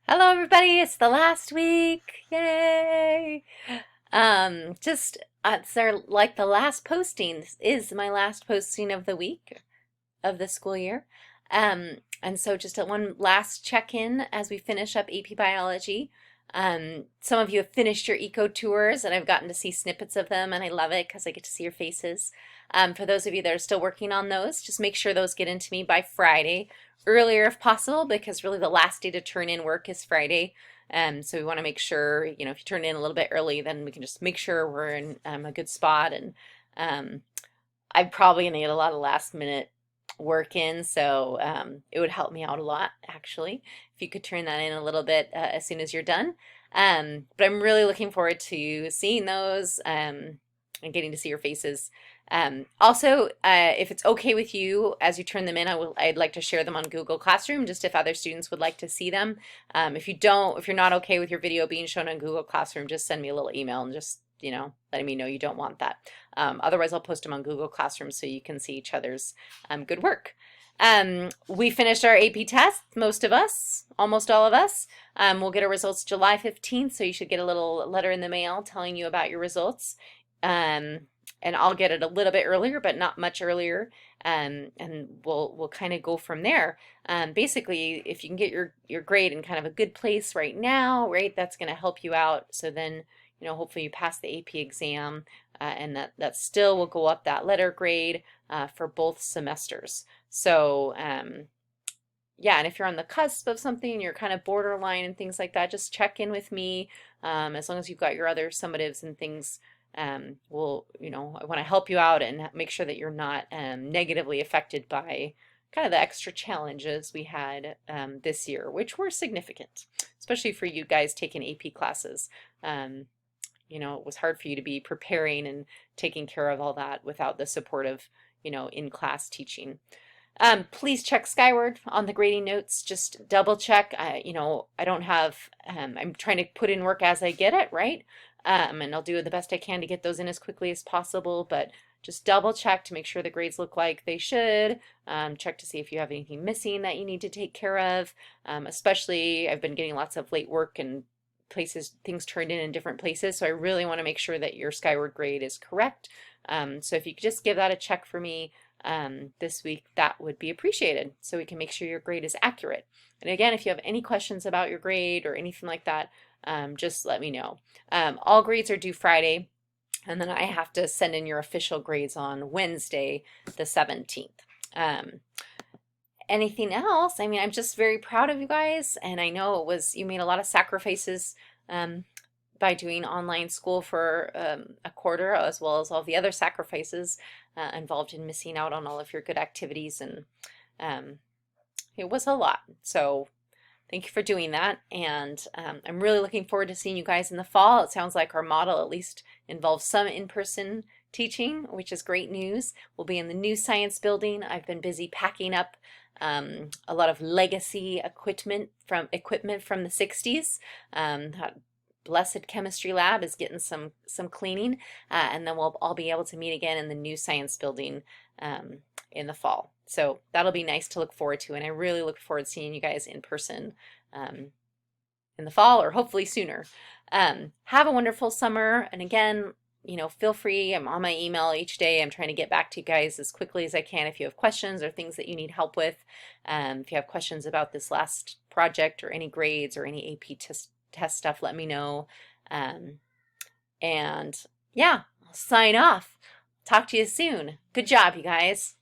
Hello everybody, it's the last week. Yay! It's our like the last posting. This is my last posting of the week of the school year. And so just one last check-in as we finish up AP Biology. Some of you have finished your eco tours and I've gotten to see snippets of them and I love it because I get to see your faces. For those of you that are still working on those, just make sure those get into me by Friday, earlier if possible, because really the last day to turn in work is Friday. So we want to make sure, if you turn in a little bit early, then we can just make sure we're in a good spot. And I'm probably going to get a lot of last minute work in, so it would help me out a lot, actually, if you could turn that in a little bit as soon as you're done. But I'm really looking forward to seeing those and getting to see your faces. Also, if it's okay with you, as you turn them in, I'd like to share them on Google Classroom, just if other students would like to see them. If you're not okay with your video being shown on Google Classroom, just send me a little email and just, letting me know you don't want that. Otherwise, I'll post them on Google Classroom so you can see each other's good work. We finished our AP test, most of us, almost all of us. We'll get our results July 15th, so you should get a little letter in the mail telling you about your results. And I'll get it a little bit earlier, but not much earlier. And we'll kind of go from there. Basically, if you can get your grade in kind of a good place right now, right, that's going to help you out. So then, hopefully you pass the AP exam, and that still will go up that letter grade for both semesters. So yeah, and if you're on the cusp of something, you're kind of borderline and things like that, just check in with me. As long as you've got your other summatives and things, I want to help you out and make sure that you're not negatively affected by kind of the extra challenges we had this year, which were significant, especially for you guys taking AP classes. It was hard for you to be preparing and taking care of all that without the support of, in-class teaching. Please check Skyward on the grading notes. Just double check. I don't have, I'm trying to put in work as I get it, right? And I'll do the best I can to get those in as quickly as possible, but just double check to make sure the grades look like they should. Check to see if you have anything missing that you need to take care of. Especially, I've been getting lots of late work and things turned in different places, so I really want to make sure that your Skyward grade is correct. So if you could just give that a check for me this week, that would be appreciated, so we can make sure your grade is accurate. And again, if you have any questions about your grade or anything like that, just let me know. All grades are due Friday, and then I have to send in your official grades on Wednesday, the 17th. Anything else? I mean, I'm just very proud of you guys, and I know you made a lot of sacrifices by doing online school for a quarter, as well as all the other sacrifices involved in missing out on all of your good activities, and it was a lot. So thank you for doing that, and I'm really looking forward to seeing you guys in the fall. It sounds like our model at least involves some in-person teaching, which is great news. We'll be in the new science building. I've been busy packing up a lot of legacy equipment from the 60s. That blessed chemistry lab is getting some cleaning, and then we'll all be able to meet again in the new science building in the fall. So that'll be nice to look forward to, and I really look forward to seeing you guys in person in the fall, or hopefully sooner. Have a wonderful summer, and again, feel free. I'm on my email each day. I'm trying to get back to you guys as quickly as I can if you have questions or things that you need help with. If you have questions about this last project or any grades or any AP test stuff, let me know. And yeah, I'll sign off. Talk to you soon. Good job, you guys.